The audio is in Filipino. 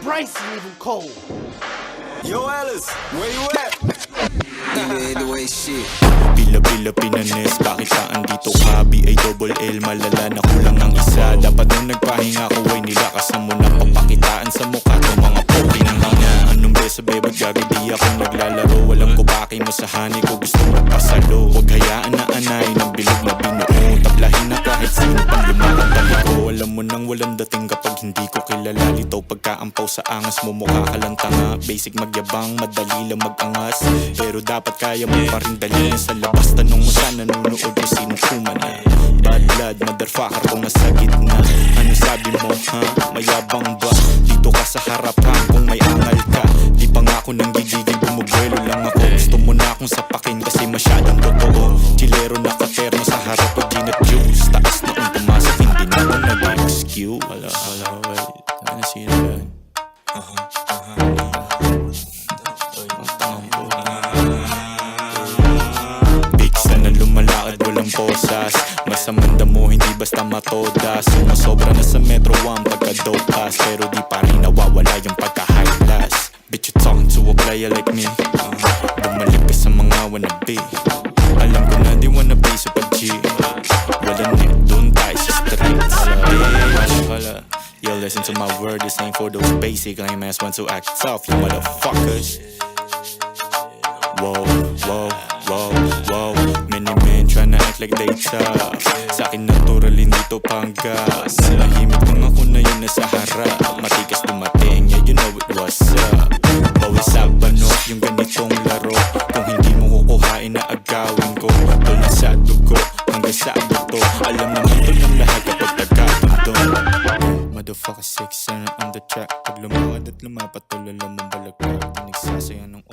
Bryson even cold. Yo, Alice, where you at? Nigga, the way shit. Pila-pila pinanes, bakit ka andito ka? B-A-double-L, malala na kulang ang isa. Dapat nung nagpahinga ko ay nilakasan mo na papakitaan sa mukha ng mga poki ng hanga. Anong beso bebot gabi di ako naglalaro. Walang kubaki mo sa hani ko gusto magpasalo. Huwag hayaan na anay ng bilog na binuo. Tablahin na kahit sino pang lumakang taliko. Alam mo nang walang dating kapag hindi ko kilala. Litaw pagkaampaw sa angas mo, mukha ka lang tanga. Basic magyabang, madali lang magangas. Pero dapat kaya mo pa rin dalhin sa labas. Tanong mo sa nanonood mo sinong kumana. Bad blood, motherfucker kung nasa gitna. Ano sabi mo ha? Mayabang ba? Dito ka sa harapan kung may angal ka. Di pa nga ako nang gigigil, bumubuelo lang ako. Gusto mo na akong sapakin kasi masyadong totoo. Chilero nakaterno sa harap ko, gin at juice. Taas na kung pumasok, hindi na ako nag-excuse. Wala, wait. Ano sino yan? Ang tangang po. Bigsa na lumalakad, walang posas. Masamang damo, hindi basta matodas. Sumasobra na sa Metro 1 pagka-dope pass. Pero di pa rin nawawala yung pagka-high class. Bitch, you talking to a player like me. Bumalik ka sa mga wannabe. Alam ko na di wannabe sa pag-G. Wala net, dun tayo sa streets. Hala, yo, listen to my word. This ain't for those basic lame ass ones who act tough, you motherfuckers. Whoa, whoa, whoa, whoa. Many men tryna act like they tough. Sa'kin natural, hindi to panggas. Nahimik kung ako na yun nasa harap. Matikas dumating, yeah, you know it was up. Bawis sa banok yung ganitong laro. Kung hindi mo kukuhain na agawin ko. Tol na sa dugo, hanggang sa buto. Alam naman to ng lahat kapag nagkakandong. Motherfucker 6 on the track. Pag lumakad at lumapat, tulala mong balaglag. Nagsasaya ng